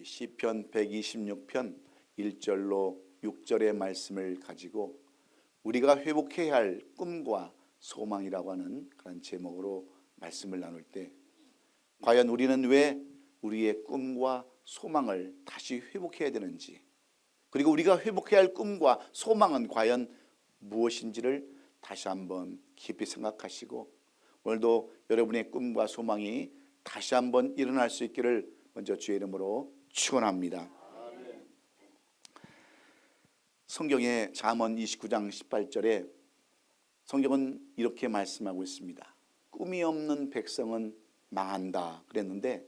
시편 126편 1절로 6절의 말씀을 가지고 우리가 회복해야 할 꿈과 소망이라고 하는 그런 제목으로 말씀을 나눌 때, 과연 우리는 왜 우리의 꿈과 소망을 다시 회복해야 되는지, 그리고 우리가 회복해야 할 꿈과 소망은 과연 무엇인지를 다시 한번 깊이 생각하시고, 오늘도 여러분의 꿈과 소망이 다시 한번 일어날 수 있기를 먼저 주의 이름으로 축원합니다. 성경의 잠언 29장 18절에 성경은 이렇게 말씀하고 있습니다. 꿈이 없는 백성은 망한다 그랬는데,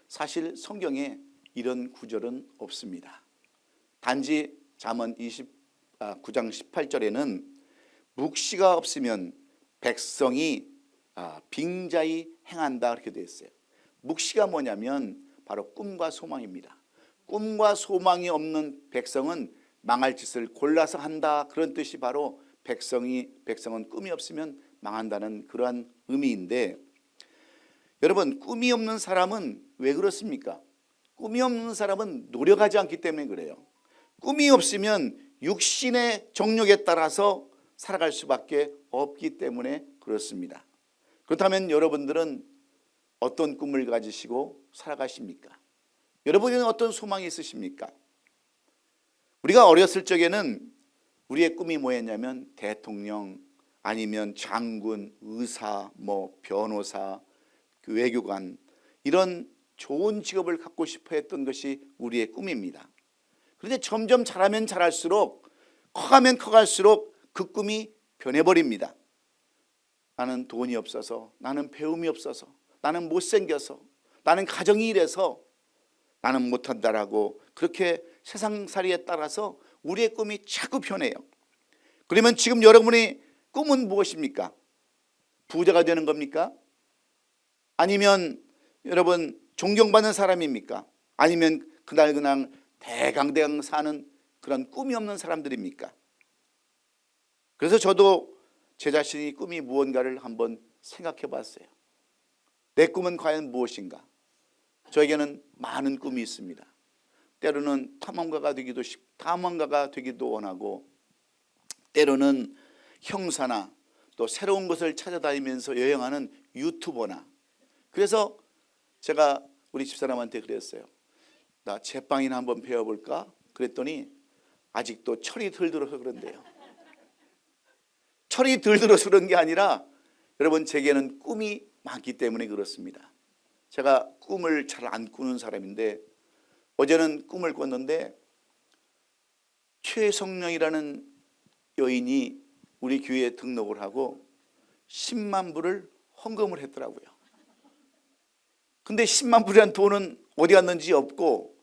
사실 성경에 이런 구절은 없습니다. 단지 잠언 29장 18절에는 묵시가 없으면 백성이 빙자히 행한다 그렇게 되어 있어요. 묵시가 뭐냐면 바로 꿈과 소망입니다. 꿈과 소망이 없는 백성은 망할 짓을 골라서 한다, 그런 뜻이 바로 백성은 꿈이 없으면 망한다는 그러한 의미인데, 여러분, 꿈이 없는 사람은 왜 그렇습니까? 꿈이 없는 사람은 노력하지 않기 때문에 그래요. 꿈이 없으면 육신의 정욕에 따라서 살아갈 수밖에 없기 때문에 그렇습니다. 그렇다면 여러분들은 어떤 꿈을 가지시고 살아가십니까? 여러분은 어떤 소망이 있으십니까? 우리가 어렸을 적에는 우리의 꿈이 뭐였냐면 대통령, 아니면 장군, 의사, 변호사, 외교관, 이런 좋은 직업을 갖고 싶어 했던 것이 우리의 꿈입니다. 그런데 점점 자라면 자랄수록, 커가면 커갈수록 그 꿈이 변해버립니다. 나는 돈이 없어서, 나는 배움이 없어서, 나는 못생겨서, 나는 가정이 이래서 나는 못한다라고, 그렇게 세상살이에 따라서 우리의 꿈이 자꾸 변해요. 그러면 지금 여러분의 꿈은 무엇입니까? 부자가 되는 겁니까? 아니면 여러분 존경받는 사람입니까? 아니면 그냥 대강대강 사는 그런 꿈이 없는 사람들입니까? 그래서 저도 제 자신이 꿈이 무언가를 한번 생각해 봤어요. 내 꿈은 과연 무엇인가? 저에게는 많은 꿈이 있습니다. 때로는 탐험가가 되기도 원하고, 때로는 형사나 또 새로운 곳을 찾아다니면서 여행하는 유튜버나. 그래서 제가 우리 집사람한테 그랬어요. 나 제빵이나 한번 배워볼까? 그랬더니 아직도 철이 덜 들어서 그런데요. 철이 덜 들어서 그런 게 아니라, 여러분, 제게는 꿈이 많기 때문에 그렇습니다. 제가 꿈을 잘 안 꾸는 사람인데, 어제는 꿈을 꿨는데 최성령이라는 여인이 우리 교회에 등록을 하고 10만 불을 헌금을 했더라고요. 근데 10만 불이란 돈은 어디 갔는지 없고,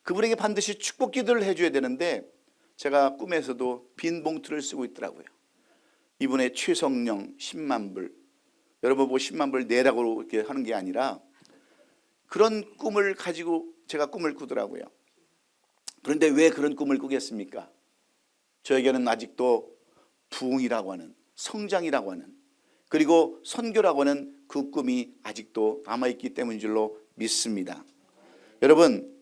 그분에게 반드시 축복 기도를 해줘야 되는데, 제가 꿈에서도 빈 봉투를 쓰고 있더라고요. 이분의 최성령 10만 불, 여러분 뭐 10만 불 내라고 이렇게 하는 게 아니라, 그런 꿈을 가지고 제가 꿈을 꾸더라고요. 그런데 왜 그런 꿈을 꾸겠습니까? 저에게는 아직도 부흥이라고 하는, 성장이라고 하는, 그리고 선교라고 하는 그 꿈이 아직도 남아있기 때문인 줄로 믿습니다. 여러분,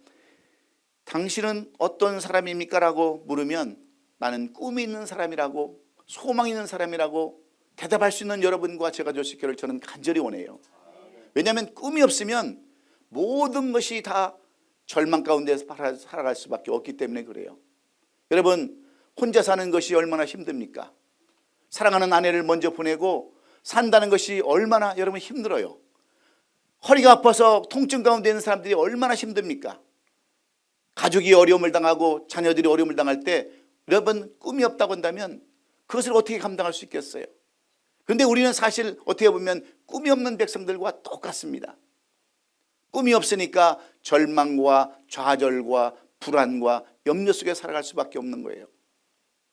당신은 어떤 사람입니까? 라고 물으면 나는 꿈이 있는 사람이라고, 소망이 있는 사람이라고 대답할 수 있는 여러분과 제가 되시기를 저는 간절히 원해요. 왜냐하면 꿈이 없으면 모든 것이 다 절망 가운데서 살아갈 수밖에 없기 때문에 그래요. 여러분, 혼자 사는 것이 얼마나 힘듭니까? 사랑하는 아내를 먼저 보내고 산다는 것이 얼마나 여러분 힘들어요. 허리가 아파서 통증 가운데 있는 사람들이 얼마나 힘듭니까? 가족이 어려움을 당하고 자녀들이 어려움을 당할 때 여러분 꿈이 없다고 한다면 그것을 어떻게 감당할 수 있겠어요? 그런데 우리는 사실 어떻게 보면 꿈이 없는 백성들과 똑같습니다. 꿈이 없으니까 절망과 좌절과 불안과 염려 속에 살아갈 수밖에 없는 거예요.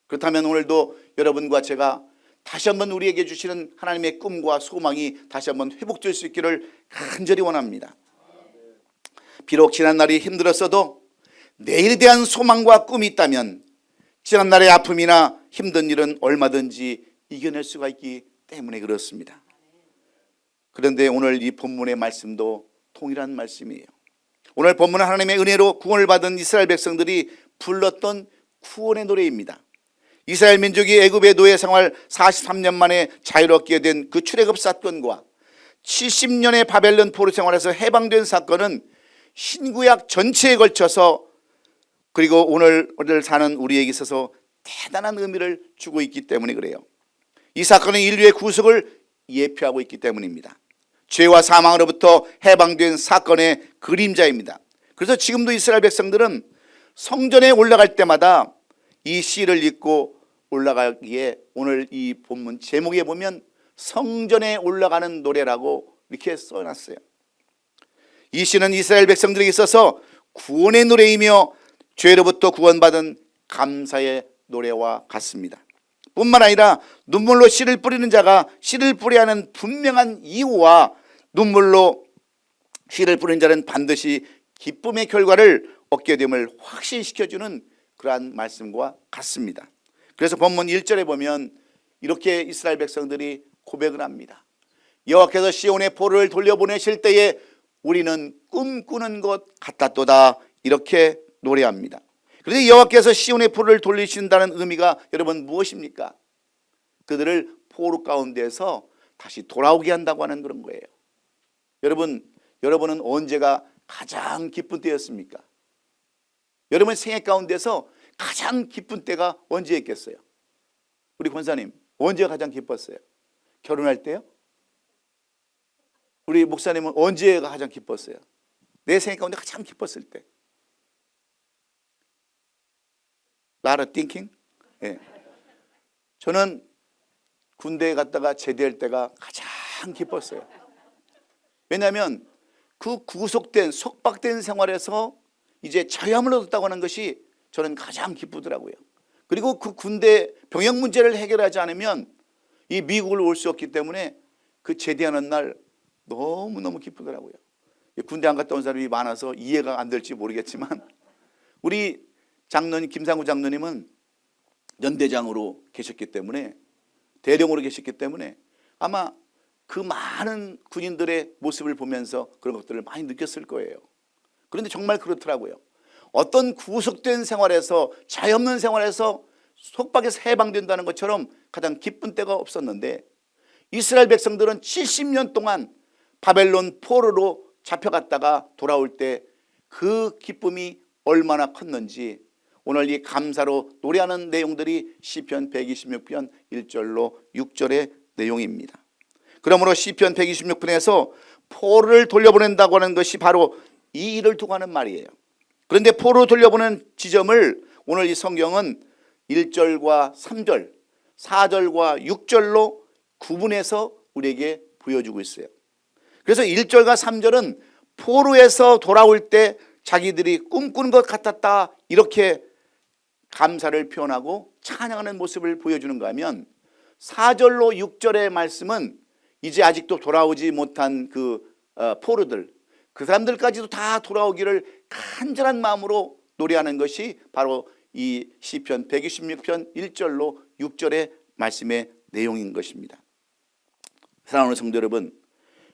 그렇다면 오늘도 여러분과 제가 다시 한번 우리에게 주시는 하나님의 꿈과 소망이 다시 한번 회복될 수 있기를 간절히 원합니다. 비록 지난날이 힘들었어도 내일에 대한 소망과 꿈이 있다면 지난날의 아픔이나 힘든 일은 얼마든지 이겨낼 수가 있기 때문에 그렇습니다. 그런데 오늘 이 본문의 말씀도 동일한 말씀이에요. 오늘 본문은 하나님의 은혜로 구원을 받은 이스라엘 백성들이 불렀던 구원의 노래입니다. 이스라엘 민족이 애굽의 노예 생활 43년 만에 자유롭게 된 그 출애굽 사건과 70년의 바벨론 포로 생활에서 해방된 사건은 신구약 전체에 걸쳐서 그리고 오늘 사는 우리에게 있어서 대단한 의미를 주고 있기 때문에 그래요. 이 사건은 인류의 구속을 예표하고 있기 때문입니다. 죄와 사망으로부터 해방된 사건의 그림자입니다. 그래서 지금도 이스라엘 백성들은 성전에 올라갈 때마다 이 시를 읽고 올라가기에 오늘 이 본문 제목에 보면 성전에 올라가는 노래라고 이렇게 써놨어요. 이 시는 이스라엘 백성들에게 있어서 구원의 노래이며 죄로부터 구원받은 감사의 노래와 같습니다. 뿐만 아니라 눈물로 씨를 뿌리는 자가 씨를 뿌려야 하는 분명한 이유와 눈물로 씨를 뿌리는 자는 반드시 기쁨의 결과를 얻게 됨을 확신시켜주는 그러한 말씀과 같습니다. 그래서 본문 1절에 보면 이렇게 이스라엘 백성들이 고백을 합니다. 여호와께서 시온의 포로를 돌려보내실 때에 우리는 꿈꾸는 것 같았도다, 이렇게 노래합니다. 그런데 여호와께서 시온의 포로를 돌리신다는 의미가 여러분 무엇입니까? 그들을 포로 가운데서 다시 돌아오게 한다고 하는 그런 거예요. 여러분은 언제가 가장 기쁜 때였습니까? 여러분 생애 가운데서 가장 기쁜 때가 언제였겠어요? 우리 권사님 언제가 가장 기뻤어요? 결혼할 때요? 우리 목사님은 언제가 가장 기뻤어요? 내 생애 가운데 가장 기뻤을 때. lot of thinking? 예. 저는 군대에 갔다가 제대할 때가 가장 기뻤어요. 왜냐하면 그 구속된 속박된 생활에서 이제 자유함을 얻었다고 하는 것이 저는 가장 기쁘더라고요. 그리고 그 군대 병역 문제를 해결하지 않으면 이 미국을 올 수 없기 때문에 그 제대하는 날 너무너무 기쁘더라고요. 군대 안 갔다 온 사람이 많아서 이해가 안 될지 모르겠지만 우리 장로님, 김상구 장로님은 연대장으로 계셨기 때문에, 대령으로 계셨기 때문에 아마 그 많은 군인들의 모습을 보면서 그런 것들을 많이 느꼈을 거예요. 그런데 정말 그렇더라고요. 어떤 구속된 생활에서, 자유 없는 생활에서 속박에서 해방된다는 것처럼 가장 기쁜 때가 없었는데, 이스라엘 백성들은 70년 동안 바벨론 포로로 잡혀갔다가 돌아올 때 그 기쁨이 얼마나 컸는지 오늘 이 감사로 노래하는 내용들이 시편 126편 1절로 6절의 내용입니다. 그러므로 시편 126편에서 포로를 돌려보낸다고 하는 것이 바로 이 일을 두고 하는 말이에요. 그런데 포로 돌려보낸 지점을 오늘 이 성경은 1절과 3절, 4절과 6절로 구분해서 우리에게 보여주고 있어요. 그래서 1절과 3절은 포로에서 돌아올 때 자기들이 꿈꾸는 것 같았다, 이렇게 감사를 표현하고 찬양하는 모습을 보여주는가 하면, 4절로 6절의 말씀은 이제 아직도 돌아오지 못한 그 포로들, 그 사람들까지도 다 돌아오기를 간절한 마음으로 노래하는 것이 바로 이 시편 126편 1절로 6절의 말씀의 내용인 것입니다. 사랑하는 성도 여러분,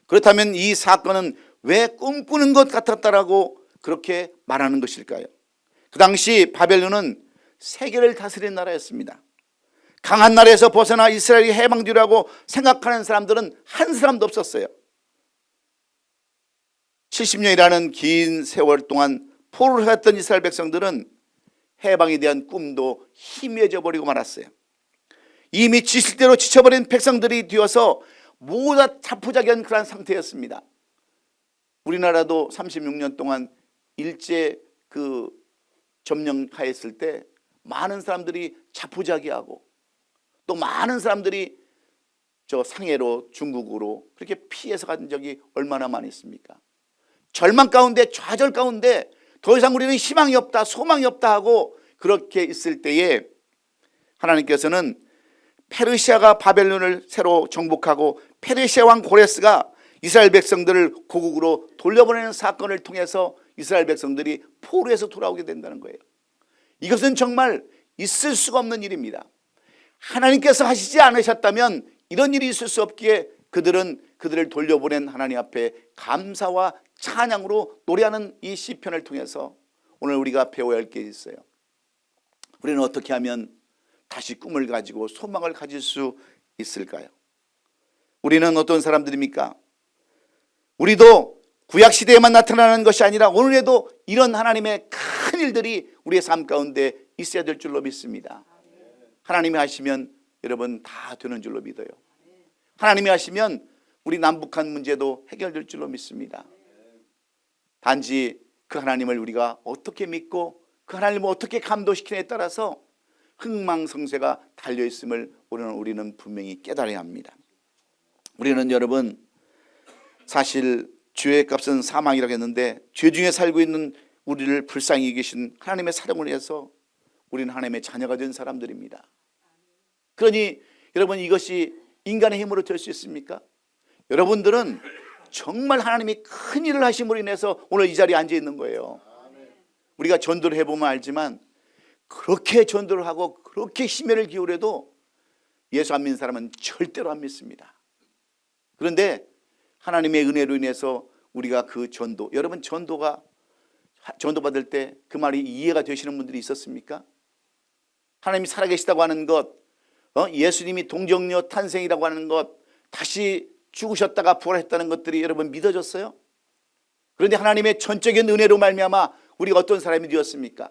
그렇다면 이 사건은 왜 꿈꾸는 것 같았다라고 그렇게 말하는 것일까요? 그 당시 바벨론은 세계를 다스린 나라였습니다. 강한 나라에서 벗어나 이스라엘이 해방되라고 생각하는 사람들은 한 사람도 없었어요. 70년이라는 긴 세월 동안 포로를 했던 이스라엘 백성들은 해방에 대한 꿈도 희미해져 버리고 말았어요. 이미 지실대로 지쳐버린 백성들이 되어서 모두 다 자포자기한 그런 상태였습니다. 우리나라도 36년 동안 일제 점령하였을 때 많은 사람들이 자포자기하고 또 많은 사람들이 저 상해로, 중국으로 그렇게 피해서 간 적이 얼마나 많이 있습니까? 절망 가운데, 좌절 가운데 더 이상 우리는 희망이 없다, 소망이 없다 하고 그렇게 있을 때에 하나님께서는 페르시아가 바벨론을 새로 정복하고 페르시아 왕 고레스가 이스라엘 백성들을 고국으로 돌려보내는 사건을 통해서 이스라엘 백성들이 포로에서 돌아오게 된다는 거예요. 이것은 정말 있을 수가 없는 일입니다. 하나님께서 하시지 않으셨다면 이런 일이 있을 수 없기에 그들은 그들을 돌려보낸 하나님 앞에 감사와 찬양으로 노래하는 이 시편을 통해서 오늘 우리가 배워야 할 게 있어요. 우리는 어떻게 하면 다시 꿈을 가지고 소망을 가질 수 있을까요? 우리는 어떤 사람들입니까? 우리도 구약시대에만 나타나는 것이 아니라 오늘에도 이런 하나님의 큰 일들이 우리의 삶 가운데 있어야 될 줄로 믿습니다. 하나님이 하시면 여러분 다 되는 줄로 믿어요. 하나님이 하시면 우리 남북한 문제도 해결될 줄로 믿습니다. 단지 그 하나님을 우리가 어떻게 믿고 그 하나님을 어떻게 감동시키느냐에 따라서 흥망성쇠가 달려있음을 우리는 분명히 깨달아야 합니다. 우리는 여러분 사실 죄의 값은 사망이라고 했는데 죄 중에 살고 있는 우리를 불쌍히 여기신 하나님의 사랑을 위해서 우리는 하나님의 자녀가 된 사람들입니다. 그러니 여러분 이것이 인간의 힘으로 될 수 있습니까? 여러분들은 정말 하나님이 큰 일을 하심으로 인해서 오늘 이 자리에 앉아 있는 거예요. 우리가 전도를 해보면 알지만 그렇게 전도를 하고 그렇게 심혈을 기울여도 예수 안 믿는 사람은 절대로 안 믿습니다. 그런데 하나님의 은혜로 인해서 우리가 그 전도, 여러분 전도 받을 때 그 말이 이해가 되시는 분들이 있었습니까? 하나님이 살아계시다고 하는 것, 예수님이 동정녀 탄생이라고 하는 것, 다시 죽으셨다가 부활했다는 것들이 여러분 믿어졌어요? 그런데 하나님의 전적인 은혜로 말미암아 우리가 어떤 사람이 되었습니까?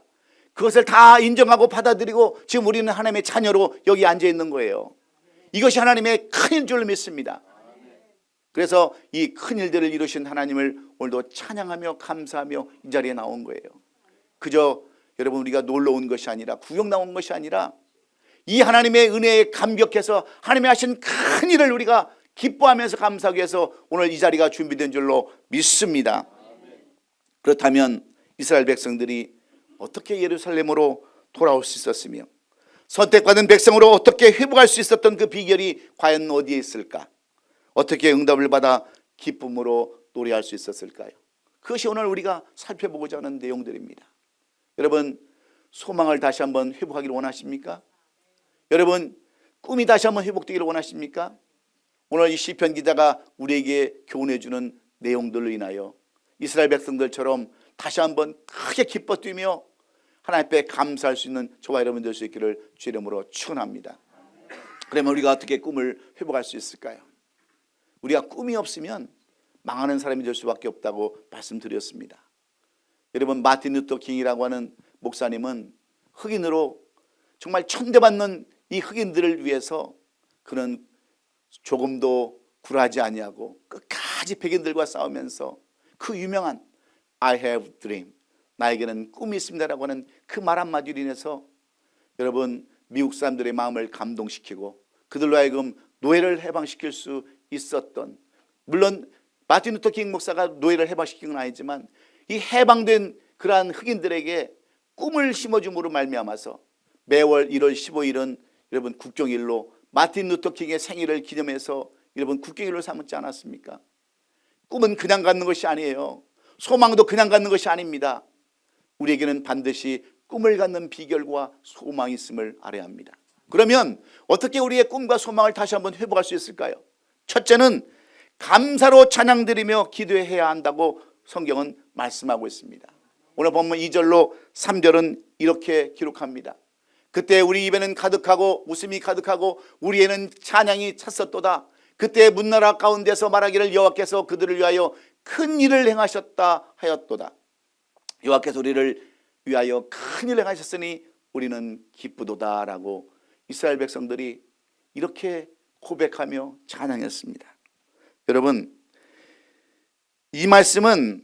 그것을 다 인정하고 받아들이고 지금 우리는 하나님의 자녀로 여기 앉아 있는 거예요. 이것이 하나님의 큰 줄 믿습니다. 그래서 이 큰 일들을 이루신 하나님을 오늘도 찬양하며 감사하며 이 자리에 나온 거예요. 그저 여러분 우리가 놀러 온 것이 아니라 구경 나온 것이 아니라 이 하나님의 은혜에 감격해서 하나님이 하신 큰 일을 우리가 기뻐하면서 감사하기 위해서 오늘 이 자리가 준비된 줄로 믿습니다. 그렇다면 이스라엘 백성들이 어떻게 예루살렘으로 돌아올 수 있었으며 선택받은 백성으로 어떻게 회복할 수 있었던 그 비결이 과연 어디에 있을까? 어떻게 응답을 받아 기쁨으로 노래할 수 있었을까요? 그것이 오늘 우리가 살펴보고자 하는 내용들입니다. 여러분 소망을 다시 한번 회복하기를 원하십니까? 여러분 꿈이 다시 한번 회복되기를 원하십니까? 오늘 이 시편 기자가 우리에게 교훈해 주는 내용들로 인하여 이스라엘 백성들처럼 다시 한번 크게 기뻐 뛰며 하나님 앞에 감사할 수 있는 저와 여러분 될 수 있기를 주 이름으로 축원합니다. 그러면 우리가 어떻게 꿈을 회복할 수 있을까요? 우리가 꿈이 없으면 망하는 사람이 될 수밖에 없다고 말씀드렸습니다. 여러분 마틴 루터 킹이라고 하는 목사님은 흑인으로 정말 천대받는 이 흑인들을 위해서 그는 조금도 굴하지 아니하고 끝까지 백인들과 싸우면서 그 유명한 I have dream, 나에게는 꿈이 있습니다라고 하는 그 말 한마디로 인해서 여러분 미국 사람들의 마음을 감동시키고 그들로 하여금 노예를 해방시킬 수 있었던, 물론 마틴 루터 킹 목사가 노예를 해방시킨 건 아니지만 이 해방된 그러한 흑인들에게 꿈을 심어줌으로 말미암아서 매월 1월 15일은 여러분 국경일로 마틴 루터 킹의 생일을 기념해서 여러분 국경일로 삼지 않았습니까? 꿈은 그냥 갖는 것이 아니에요. 소망도 그냥 갖는 것이 아닙니다. 우리에게는 반드시 꿈을 갖는 비결과 소망이 있음을 알아야 합니다. 그러면 어떻게 우리의 꿈과 소망을 다시 한번 회복할 수 있을까요? 첫째는 감사로 찬양드리며 기도해야 한다고 성경은 말씀하고 있습니다. 오늘 보면 2절로 3절은 이렇게 기록합니다. 그때 우리 입에는 가득하고 웃음이 가득하고 우리에는 찬양이 찼었도다. 그때 문나라 가운데서 말하기를 여호와께서 그들을 위하여 큰 일을 행하셨다 하였도다. 여호와께서 우리를 위하여 큰 일을 행하셨으니 우리는 기쁘도다라고 이스라엘 백성들이 이렇게 고백하며 찬양했습니다. 여러분 이 말씀은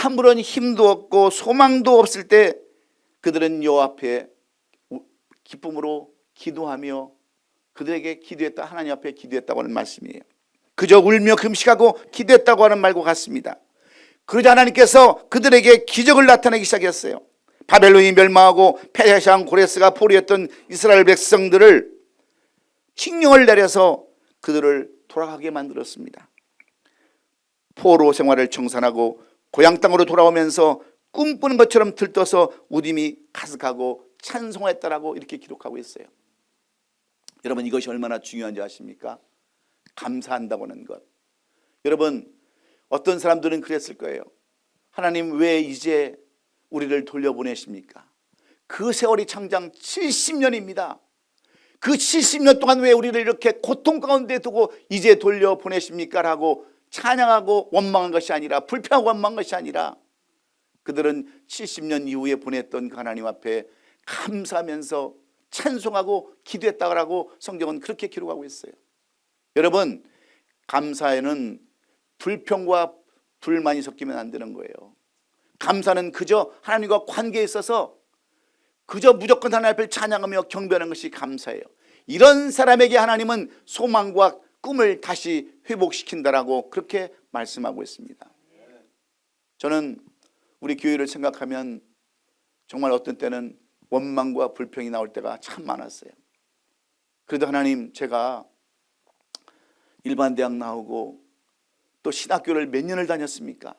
아무런 힘도 없고 소망도 없을 때 그들은 여호와 앞에 기쁨으로 기도하며 그들에게 기도했다, 하나님 앞에 기도했다고 하는 말씀이에요. 그저 울며 금식하고 기도했다고 하는 말과 같습니다. 그러자 하나님께서 그들에게 기적을 나타내기 시작했어요. 바벨론이 멸망하고 페르시아 고레스가 포로였던 이스라엘 백성들을 칙령을 내려서 그들을 돌아가게 만들었습니다. 포로 생활을 청산하고 고향 땅으로 돌아오면서 꿈꾸는 것처럼 들떠서 웃음이 가득하고 찬송했다라고 이렇게 기록하고 있어요. 여러분 이것이 얼마나 중요한지 아십니까? 감사한다고 하는 것. 여러분 어떤 사람들은 그랬을 거예요. 하나님 왜 이제 우리를 돌려보내십니까? 그 세월이 장장 70년입니다. 그 70년 동안 왜 우리를 이렇게 고통 가운데 두고 이제 돌려보내십니까? 라고 찬양하고 원망한 것이 아니라, 불평하고 원망한 것이 아니라, 그들은 70년 이후에 보냈던 그 하나님 앞에 감사하면서 찬송하고 기도했다고 성경은 그렇게 기록하고 있어요. 여러분, 감사에는 불평과 불만이 섞이면 안 되는 거예요. 감사는 그저 하나님과 관계에 있어서 그저 무조건 하나님 앞을 찬양하며 경배하는 것이 감사예요. 이런 사람에게 하나님은 소망과 꿈을 다시 회복시킨다라고 그렇게 말씀하고 있습니다. 저는 우리 교회를 생각하면 정말 어떤 때는 원망과 불평이 나올 때가 참 많았어요. 그래도 하나님, 제가 일반 대학 나오고 또 신학교를 몇 년을 다녔습니까?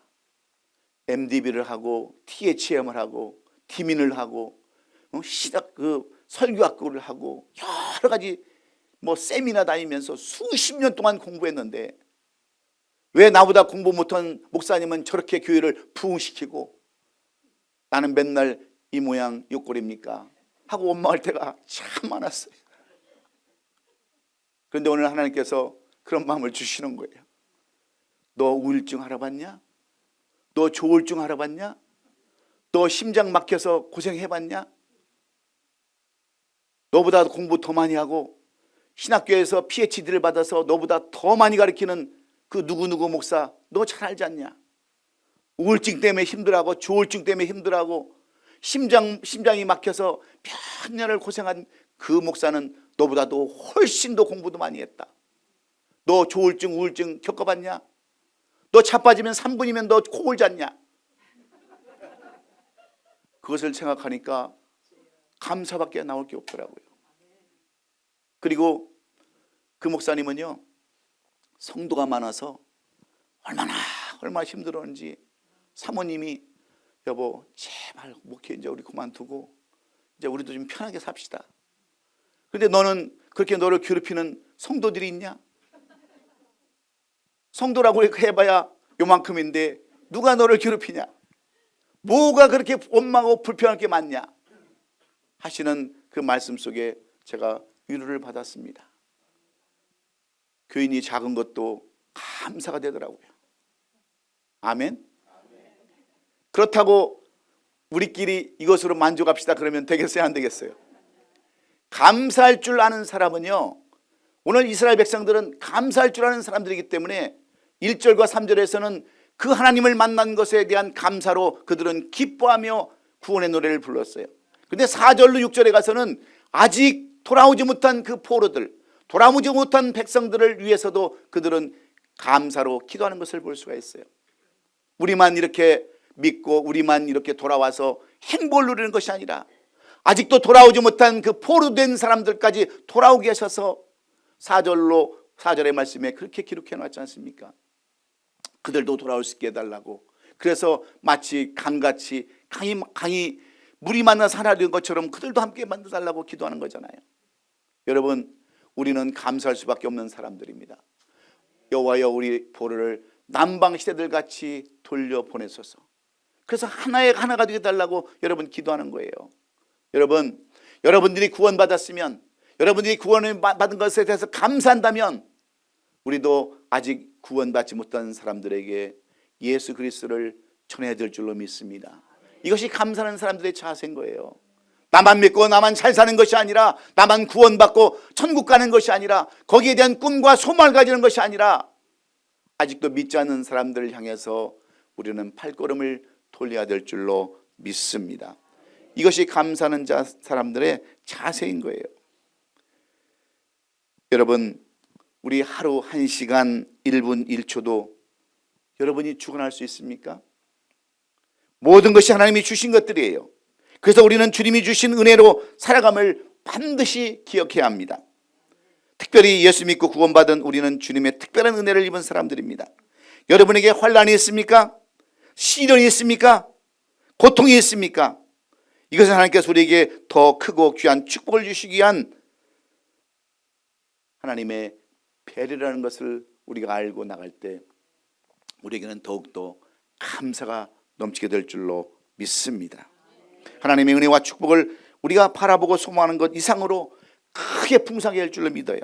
MDB를 하고 THM을 하고 디민을 하고 신학 설교학교를 하고 여러 가지 세미나 다니면서 수십 년 동안 공부했는데 왜 나보다 공부 못한 목사님은 저렇게 교회를 부흥시키고 나는 맨날 이 모양 이 꼴입니까? 하고 원망할 때가 참 많았어요. 그런데 오늘 하나님께서 그런 마음을 주시는 거예요. 너 우울증 알아봤냐? 너 조울증 알아봤냐? 너 심장 막혀서 고생해봤냐? 너보다 공부 더 많이 하고 신학교에서 PhD를 받아서 너보다 더 많이 가르치는 그 누구누구 목사 너 잘 알지 않냐? 우울증 때문에 힘들어하고 조울증 때문에 힘들어하고 심장이 막혀서 몇 년을 고생한 그 목사는 너보다도 훨씬 더 공부도 많이 했다. 너 조울증 우울증 겪어봤냐? 너 차 빠지면 3분이면 너 코 골잖냐? 그것을 생각하니까 감사밖에 나올 게 없더라고요. 그리고 그 목사님은요, 성도가 많아서 얼마나 힘들었는지 사모님이 여보 제발 목회 이제 우리 그만두고 이제 우리도 좀 편하게 삽시다. 그런데 너는 그렇게 너를 괴롭히는 성도들이 있냐? 성도라고 해봐야 요만큼인데 누가 너를 괴롭히냐? 뭐가 그렇게 원망하고 불평할 게 많냐? 하시는 그 말씀 속에 제가 위로를 받았습니다. 교인이 작은 것도 감사가 되더라고요. 아멘? 그렇다고 우리끼리 이것으로 만족합시다 그러면 되겠어요? 안 되겠어요? 감사할 줄 아는 사람은요, 오늘 이스라엘 백성들은 감사할 줄 아는 사람들이기 때문에 1절과 3절에서는 그 하나님을 만난 것에 대한 감사로 그들은 기뻐하며 구원의 노래를 불렀어요. 그런데 4절로 6절에 가서는 아직 돌아오지 못한 그 포로들, 돌아오지 못한 백성들을 위해서도 그들은 감사로 기도하는 것을 볼 수가 있어요. 우리만 이렇게 믿고 우리만 이렇게 돌아와서 행복을 누리는 것이 아니라 아직도 돌아오지 못한 그 포로된 사람들까지 돌아오게 하셔서 4절의 말씀에 그렇게 기록해 놨지 않습니까? 그들도 돌아올 수 있게 해달라고. 그래서 마치 강같이 강이 물이 만나서 하나 된 것처럼 그들도 함께 만들어달라고 기도하는 거잖아요. 여러분, 우리는 감사할 수밖에 없는 사람들입니다. 여호와여 우리 보를 남방 시대들 같이 돌려보내소서. 그래서 하나가 되게 달라고 여러분 기도하는 거예요. 여러분들이 구원받았으면, 여러분들이 구원을 받은 것에 대해서 감사한다면 우리도 아직 구원받지 못한 사람들에게 예수 그리스도를 전해야 될 줄로 믿습니다. 이것이 감사하는 사람들의 자세인 거예요. 나만 믿고 나만 잘 사는 것이 아니라, 나만 구원받고 천국 가는 것이 아니라, 거기에 대한 꿈과 소망을 가지는 것이 아니라 아직도 믿지 않는 사람들을 향해서 우리는 발걸음을 돌려야 될 줄로 믿습니다. 이것이 감사하는 사람들의 자세인 거예요. 여러분, 우리 하루 1시간 1분 1초도 여러분이 주관할 수 있습니까? 모든 것이 하나님이 주신 것들이에요. 그래서 우리는 주님이 주신 은혜로 살아감을 반드시 기억해야 합니다. 특별히 예수 믿고 구원받은 우리는 주님의 특별한 은혜를 입은 사람들입니다. 여러분에게 환난이 있습니까? 시련이 있습니까? 고통이 있습니까? 이것은 하나님께서 우리에게 더 크고 귀한 축복을 주시기 위한 하나님의 배려라는 것을 우리가 알고 나갈 때 우리에게는 더욱더 감사가 넘치게 될 줄로 믿습니다. 하나님의 은혜와 축복을 우리가 바라보고 소망하는 것 이상으로 크게 풍성하게 할 줄로 믿어요.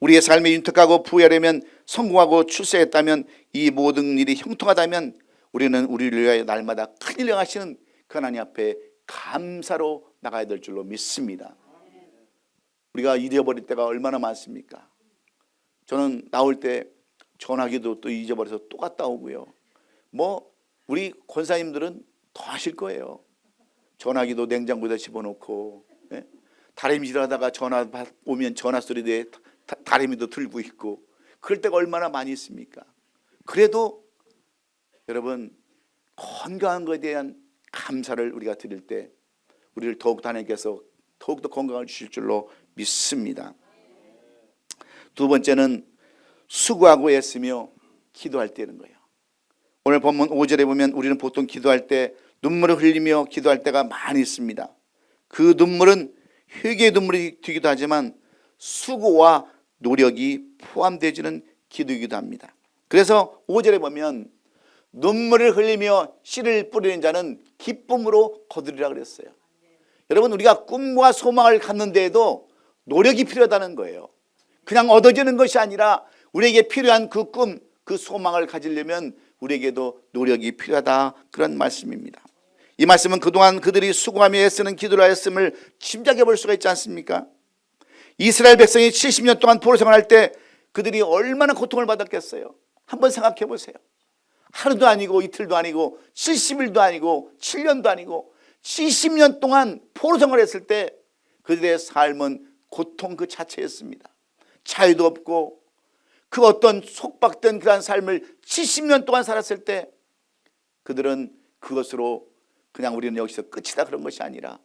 우리의 삶에 윤택하고 부유하려면, 성공하고 출세했다면, 이 모든 일이 형통하다면 우리는 우리를 위하여 날마다 큰일을 행하시는 그 하나님 앞에 감사로 나가야 될 줄로 믿습니다. 우리가 잃어버릴 때가 얼마나 많습니까? 저는 나올 때 전화기도 또 잊어버려서 또 갔다 오고요. 우리 권사님들은 더 하실 거예요. 전화기도 냉장고에다 집어넣고, 다리미질 하다가 전화 오면 전화 소리에 다리미도 들고 있고, 그럴 때가 얼마나 많이 있습니까? 그래도 여러분, 건강한 것에 대한 감사를 우리가 드릴 때 우리를 더욱더 하나님께서 더욱더 건강을 주실 줄로 믿습니다. 두 번째는 수고하고 애쓰며 기도할 때는 거예요. 오늘 본문 5절에 보면 우리는 보통 기도할 때 눈물을 흘리며 기도할 때가 많이 있습니다. 그 눈물은 회개의 눈물이 되기도 하지만 수고와 노력이 포함되지는 기도이기도 합니다. 그래서 5절에 보면 눈물을 흘리며 씨를 뿌리는 자는 기쁨으로 거두리라 그랬어요. 여러분, 우리가 꿈과 소망을 갖는 데에도 노력이 필요하다는 거예요. 그냥 얻어지는 것이 아니라 우리에게 필요한 그 꿈, 그 소망을 가지려면 우리에게도 노력이 필요하다, 그런 말씀입니다. 이 말씀은 그동안 그들이 수고하며 애쓰는 기도를 하였음을 짐작해 볼 수가 있지 않습니까? 이스라엘 백성이 70년 동안 포로 생활할 때 그들이 얼마나 고통을 받았겠어요. 한번 생각해 보세요. 하루도 아니고 이틀도 아니고 70일도 아니고 7년도 아니고 70년 동안 포로 생활했을 때 그들의 삶은 고통 그 자체였습니다. 자유도 없고 그 어떤 속박된 그런 삶을 70년 동안 살았을 때 그들은 그것으로 그냥 우리는 여기서 끝이다 그런 것이 아니라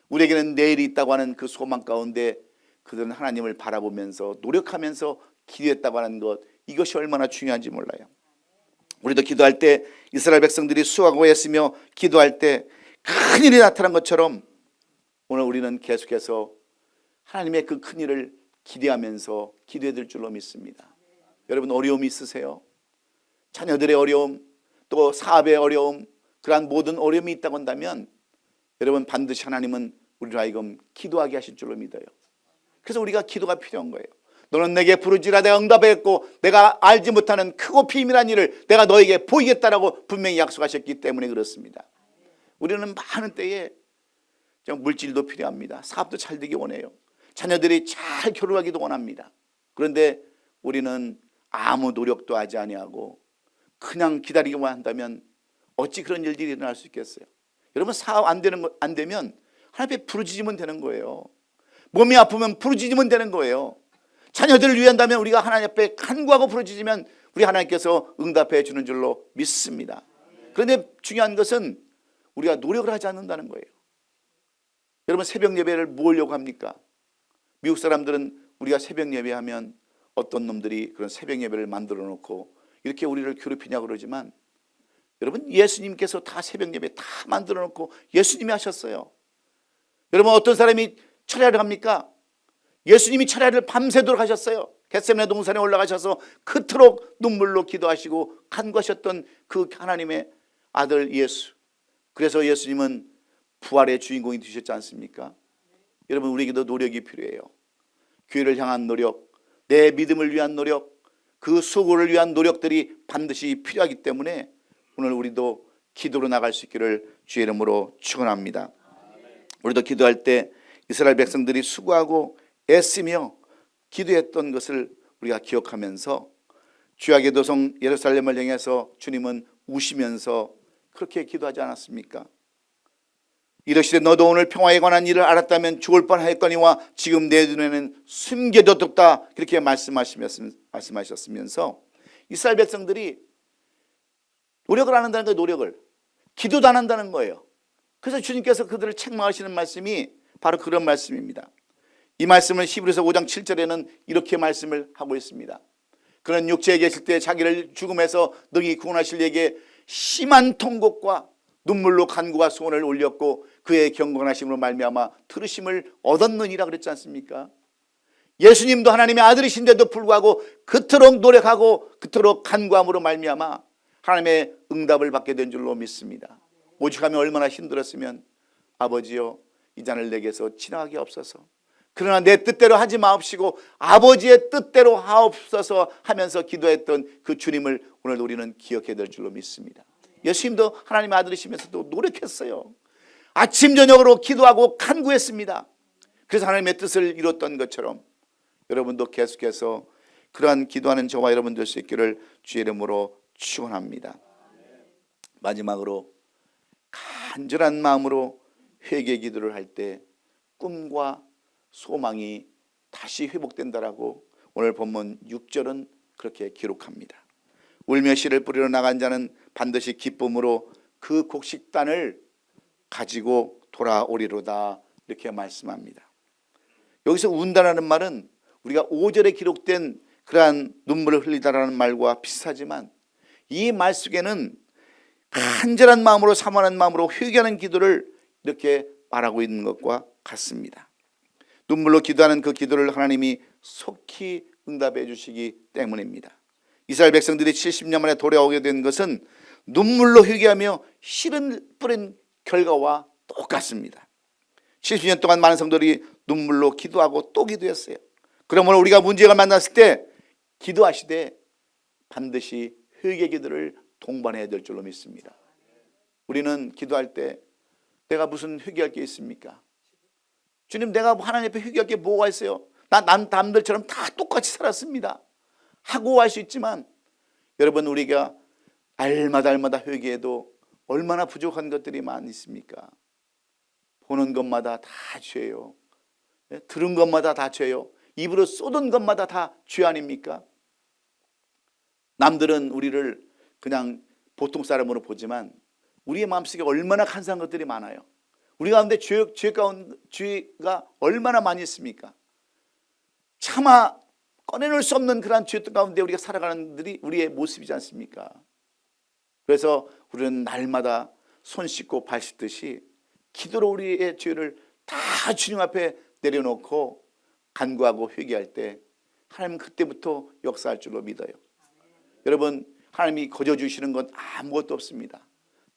우리에게는 내일이 있다고 하는 그 소망 가운데 그들은 하나님을 바라보면서 노력하면서 기도했다고 하는 것, 이것이 얼마나 중요한지 몰라요. 우리도 기도할 때 이스라엘 백성들이 수고하고 애쓰며 기도할 때 큰일이 나타난 것처럼 오늘 우리는 계속해서 하나님의 그 큰일을 기대하면서 기도해야 될 줄로 믿습니다. 여러분, 어려움이 있으세요? 자녀들의 어려움, 또 사업의 어려움, 그러한 모든 어려움이 있다고 한다면 여러분, 반드시 하나님은 우리로 하여금 기도하게 하실 줄로 믿어요. 그래서 우리가 기도가 필요한 거예요. 너는 내게 부르지라 내가 응답하겠고 내가 알지 못하는 크고 비밀한 일을 내가 너에게 보이겠다라고 분명히 약속하셨기 때문에 그렇습니다. 우리는 많은 때에 물질도 필요합니다. 사업도 잘 되기 원해요. 자녀들이 잘 결혼하기도 원합니다. 그런데 우리는 아무 노력도 하지 아니하고 그냥 기다리기만 한다면 어찌 그런 일들이 일어날 수 있겠어요? 여러분, 사업 안 되면 하나님 앞에 부르짖으면 되는 거예요. 몸이 아프면 부르짖으면 되는 거예요. 자녀들을 위한다면 우리가 하나님 앞에 간구하고 부르짖으면 우리 하나님께서 응답해 주는 줄로 믿습니다. 그런데 중요한 것은 우리가 노력을 하지 않는다는 거예요. 여러분, 새벽 예배를 모으려고 합니까? 미국 사람들은 우리가 새벽 예배하면 어떤 놈들이 그런 새벽 예배를 만들어 놓고 이렇게 우리를 괴롭히냐고 그러지만 여러분, 예수님께서 다 새벽 예배 다 만들어 놓고 예수님이 하셨어요. 여러분, 어떤 사람이 철야를 합니까? 예수님이 철야를 밤새도록 하셨어요. 겟세마네 동산에 올라가셔서 그토록 눈물로 기도하시고 간구하셨던 그 하나님의 아들 예수. 그래서 예수님은 부활의 주인공이 되셨지 않습니까? 여러분, 우리에게도 노력이 필요해요. 교회를 향한 노력, 내 믿음을 위한 노력, 그 수고를 위한 노력들이 반드시 필요하기 때문에 오늘 우리도 기도로 나갈 수 있기를 주의 이름으로 축원합니다. 우리도 기도할 때 이스라엘 백성들이 수고하고 애쓰며 기도했던 것을 우리가 기억하면서 주야의 도성 예루살렘을 향해서 주님은 우시면서 그렇게 기도하지 않았습니까? 이르시되 너도 오늘 평화에 관한 일을 알았다면 죽을 뻔하였거니와 지금 내 눈에는 숨겨졌다, 그렇게 말씀하셨으면서 이스라엘 백성들이 노력을 안 한다는 거예요. 노력을. 기도도 안 한다는 거예요. 그래서 주님께서 그들을 책망하시는 말씀이 바로 그런 말씀입니다. 이 말씀을 히브리서 5장 7절에는 이렇게 말씀을 하고 있습니다. 그는 육체에 계실 때 자기를 죽음에서 능히 구원하실 이에게 심한 통곡과 눈물로 간구와 소원을 올렸고 그의 경건하심으로 말미암아 들으심을 얻었느니라 그랬지 않습니까? 예수님도 하나님의 아들이신데도 불구하고 그토록 노력하고 그토록 간구함으로 말미암아 하나님의 응답을 받게 된 줄로 믿습니다. 오죽하면 얼마나 힘들었으면 아버지여 이 잔을 내게서 지나가게 없어서, 그러나 내 뜻대로 하지 마옵시고 아버지의 뜻대로 하옵소서 하면서 기도했던 그 주님을 오늘 우리는 기억해야 될 줄로 믿습니다. 예수님도 하나님의 아들이시면서도 노력했어요. 아침 저녁으로 기도하고 간구했습니다. 그래서 하나님의 뜻을 이뤘던 것처럼 여러분도 계속해서 그러한 기도하는 저와 여러분 될 수 있기를 주의 이름으로 축원합니다. 마지막으로 간절한 마음으로 회개 기도를 할 때 꿈과 소망이 다시 회복된다라고 오늘 본문 6절은 그렇게 기록합니다. 울며 씨를 뿌리러 나간 자는 반드시 기쁨으로 그 곡식단을 가지고 돌아오리로다, 이렇게 말씀합니다. 여기서 운다라는 말은 우리가 5절에 기록된 그러한 눈물을 흘리다라는 말과 비슷하지만 이 말 속에는 간절한 마음으로 사모하는 마음으로 회개하는 기도를 이렇게 말하고 있는 것과 같습니다. 눈물로 기도하는 그 기도를 하나님이 속히 응답해 주시기 때문입니다. 이스라엘 백성들이 70년 만에 돌아오게 된 것은 눈물로 회개하며 씨를 뿌린 결과와 똑같습니다. 70년 동안 많은 성도들이 눈물로 기도하고 또 기도했어요. 그러므로 우리가 문제가 만났을 때 기도하시되 반드시 회개 기도를 동반해야 될 줄로 믿습니다. 우리는 기도할 때 내가 무슨 회개할 게 있습니까? 주님, 내가 하나님 앞에 회개할 게 뭐가 있어요? 난 남들처럼 다 똑같이 살았습니다 하고 할 수 있지만, 여러분, 우리가 알마다 회개해도 얼마나 부족한 것들이 많이 있습니까? 보는 것마다 다 죄요. 들은 것마다 다 죄요. 입으로 쏟은 것마다 다 죄 아닙니까? 남들은 우리를 그냥 보통 사람으로 보지만 우리의 마음속에 얼마나 간사한 것들이 많아요. 우리 가운데 죄가 얼마나 많이 있습니까? 차마 꺼내놓을 수 없는 그런 죄 가운데 우리가 살아가는 들이 우리의 모습이지 않습니까? 그래서 우리는 날마다 손 씻고 발 씻듯이 기도로 우리의 죄를 다 주님 앞에 내려놓고 간구하고 회개할 때 하나님은 그때부터 역사할 줄로 믿어요. 여러분, 하나님이 거저주시는 건 아무것도 없습니다.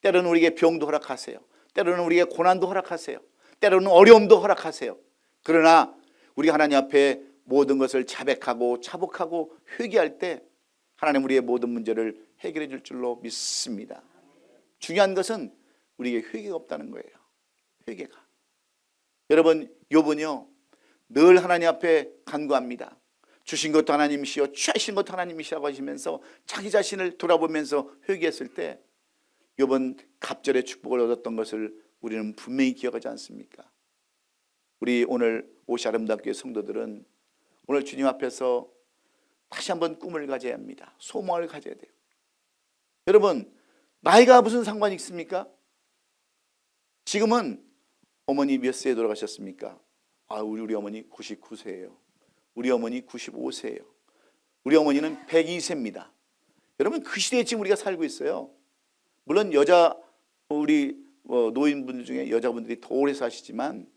때로는 우리에게 병도 허락하세요. 때로는 우리에게 고난도 허락하세요. 때로는 어려움도 허락하세요. 그러나 우리 하나님 앞에 모든 것을 자백하고 자복하고 회개할 때 하나님 우리의 모든 문제를 해결해 줄 줄로 믿습니다. 중요한 것은 우리에게 회개가 없다는 거예요. 회개가. 여러분, 욥은요 늘 하나님 앞에 간구합니다. 주신 것도 하나님이시요 취하신 것도 하나님이시라고 하시면서 자기 자신을 돌아보면서 회개했을 때 욥은 갑절의 축복을 얻었던 것을 우리는 분명히 기억하지 않습니까? 우리 오늘 오시 아름다운 교회 성도들은 오늘 주님 앞에서 다시 한번 꿈을 가져야 합니다. 소망을 가져야 돼요. 여러분, 나이가 무슨 상관이 있습니까? 지금은 어머니 몇 세에 돌아가셨습니까? 우리 어머니 99세예요. 우리 어머니 95세예요. 우리 어머니는 102세입니다. 여러분, 그 시대에 지금 우리가 살고 있어요. 물론 우리 노인분들 중에 여자분들이 더 오래 사시지만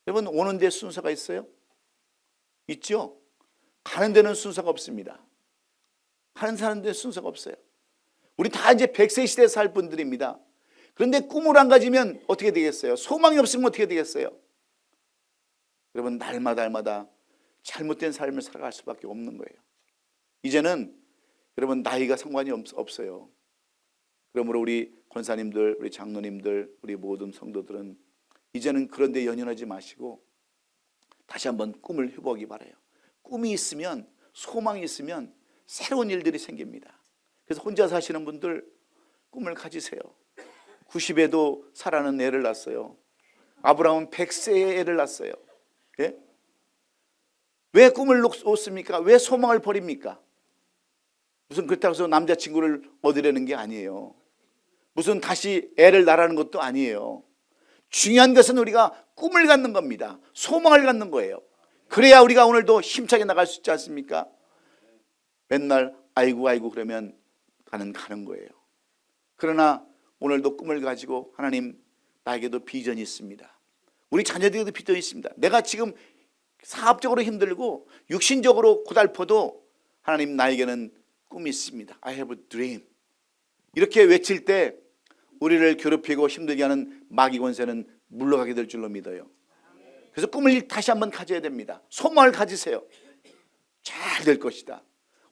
여러분, 오는 데 순서가 있어요? 있죠? 가는 데는 순서가 없습니다. 사는 데 순서가 없어요. 우리 다 이제 100세 시대에 살 분들입니다. 그런데 꿈을 안 가지면 어떻게 되겠어요? 소망이 없으면 어떻게 되겠어요? 여러분, 날마다 잘못된 삶을 살아갈 수밖에 없는 거예요. 이제는 여러분 나이가 상관이 없어요. 그러므로 우리 권사님들, 우리 장로님들, 우리 모든 성도들은 이제는 그런 데 연연하지 마시고 다시 한번 꿈을 해보기 바라요. 꿈이 있으면, 소망이 있으면 새로운 일들이 생깁니다. 그래서 혼자 사시는 분들 꿈을 가지세요. 90에도 사라는 애를 낳았어요. 아브라함은 100세에 애를 낳았어요. 예? 왜 꿈을 놓습니까? 왜 소망을 버립니까? 무슨 그렇다고 해서 남자친구를 얻으려는 게 아니에요. 무슨 다시 애를 낳으라는 것도 아니에요. 중요한 것은 우리가 꿈을 갖는 겁니다. 소망을 갖는 거예요. 그래야 우리가 오늘도 힘차게 나갈 수 있지 않습니까? 맨날 아이고 그러면 가는 거예요. 그러나 오늘도 꿈을 가지고 하나님, 나에게도 비전이 있습니다. 우리 자녀들에게도 비전이 있습니다. 내가 지금 사업적으로 힘들고 육신적으로 고달퍼도 하나님, 나에게는 꿈이 있습니다. I have a dream. 이렇게 외칠 때 우리를 괴롭히고 힘들게 하는 마귀 권세는 물러가게 될 줄로 믿어요. 그래서 꿈을 다시 한번 가져야 됩니다. 소망을 가지세요. 잘 될 것이다.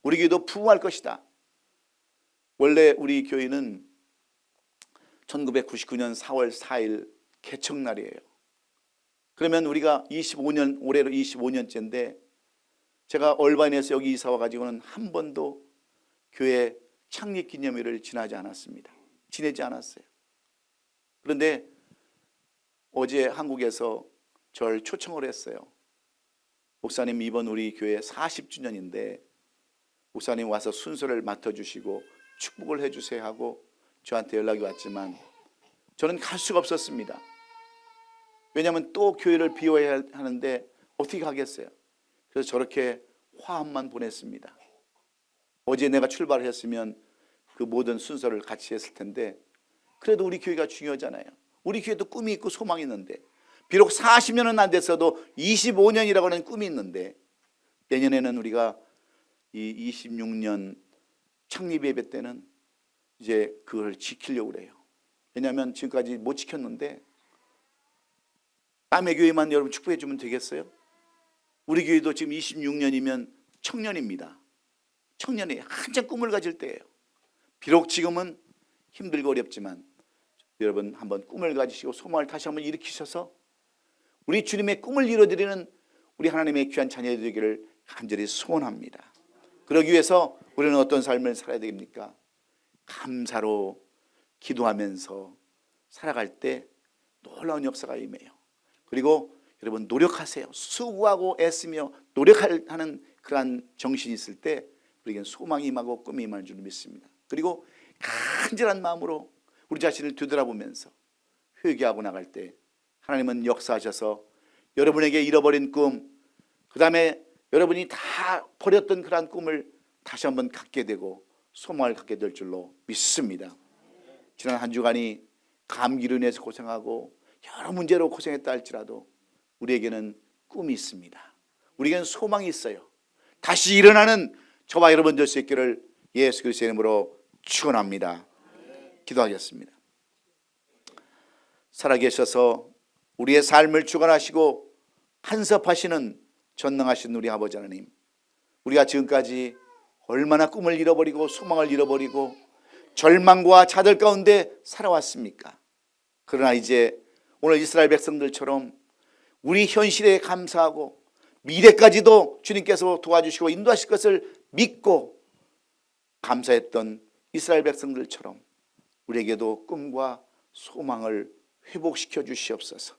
우리 교회도 부흥할 것이다. 원래 우리 교회는 1999년 4월 4일 개척날이에요. 그러면 우리가 25년, 올해로 25년째인데 제가 얼바인에서 여기 이사 와가지고는 한 번도 교회 창립기념일을 지내지 않았어요. 그런데 어제 한국에서 절 초청을 했어요. 목사님, 이번 우리 교회 40주년인데 목사님 와서 순서를 맡아주시고 축복을 해주세요 하고 저한테 연락이 왔지만 저는 갈 수가 없었습니다. 왜냐하면 또 교회를 비워야 하는데 어떻게 가겠어요? 그래서 저렇게 화합만 보냈습니다. 어제 내가 출발을 했으면 그 모든 순서를 같이 했을 텐데, 그래도 우리 교회가 중요하잖아요. 우리 교회도 꿈이 있고 소망이 있는데, 비록 40년은 안 됐어도 25년이라고 하는 꿈이 있는데, 내년에는 우리가 이 26년 창립 예배 때는 이제 그걸 지키려고 그래요. 왜냐하면 지금까지 못 지켰는데 남의 교회만 여러분 축복해 주면 되겠어요? 우리 교회도 지금 26년이면 청년입니다. 청년이 한참 꿈을 가질 때예요. 비록 지금은 힘들고 어렵지만 여러분 한번 꿈을 가지시고 소망을 다시 한번 일으키셔서 우리 주님의 꿈을 이루어드리는 우리 하나님의 귀한 자녀들이 되기를 간절히 소원합니다. 그러기 위해서 우리는 어떤 삶을 살아야 됩니까? 감사로 기도하면서 살아갈 때 놀라운 역사가 임해요. 그리고 여러분 노력하세요. 수고하고 애쓰며 노력하는 그러한 정신이 있을 때 우리에겐 소망이 임하고 꿈이 임할 줄 믿습니다. 그리고 간절한 마음으로 우리 자신을 되돌아보면서 회개하고 나갈 때 하나님은 역사하셔서 여러분에게 잃어버린 꿈, 그 다음에 여러분이 다 버렸던 그러한 꿈을 다시 한번 갖게 되고 소망을 갖게 될 줄로 믿습니다. 지난 한 주간이 감기로 인해서 고생하고 여러 문제로 고생했다 할지라도 우리에게는 꿈이 있습니다. 우리에게는 소망이 있어요. 다시 일어나는 저와 여러분 될 수 있기를 예수 그리스도의 이름으로 축원합니다. 기도하겠습니다. 살아계셔서 우리의 삶을 주관하시고 간섭하시는 전능하신 우리 아버지 하나님, 우리가 지금까지 얼마나 꿈을 잃어버리고 소망을 잃어버리고 절망과 좌절 가운데 살아왔습니까? 그러나 이제 오늘 이스라엘 백성들처럼 우리 현실에 감사하고 미래까지도 주님께서 도와주시고 인도하실 것을 믿고 감사했던 이스라엘 백성들처럼 우리에게도 꿈과 소망을 회복시켜 주시옵소서.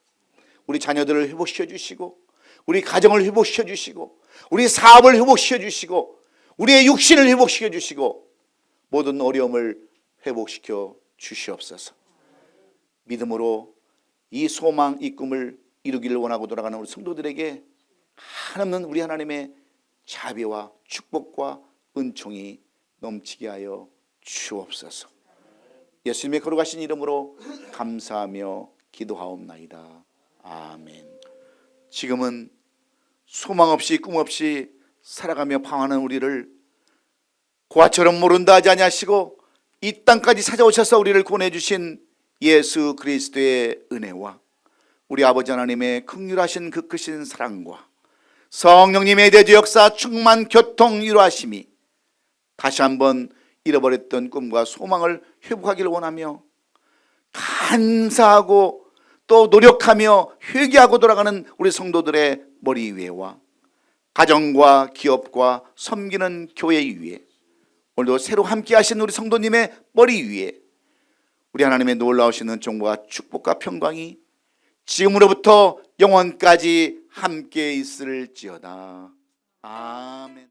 우리 자녀들을 회복시켜 주시고 우리 가정을 회복시켜 주시고 우리 사업을 회복시켜 주시고 우리의 육신을 회복시켜 주시고 모든 어려움을 회복시켜 주시옵소서. 믿음으로 이 소망, 이 꿈을 이루기를 원하고 돌아가는 우리 성도들에게 한없는 우리 하나님의 자비와 축복과 은총이 넘치게 하여 주옵소서. 예수님의 거룩하신 이름으로 감사하며 기도하옵나이다. 아멘. 지금은 소망 없이 꿈 없이 살아가며 방황하는 우리를 고아처럼 모른다 하지 아니하시고 이 땅까지 찾아오셔서 우리를 구원해 주신 예수 그리스도의 은혜와 우리 아버지 하나님의 긍휼하신 그 크신 사랑과 성령님의 대주 역사 충만 교통 이루하심이 다시 한번 잃어버렸던 꿈과 소망을 회복하기를 원하며 감사하고 또 노력하며 회개하고 돌아가는 우리 성도들의 머리 위에와 가정과 기업과 섬기는 교회 위에 오늘도 새로 함께 하신 우리 성도님의 머리 위에 우리 하나님의 놀라우신 은총과 축복과 평강이 지금으로부터 영원까지 함께 있을지어다. 아멘.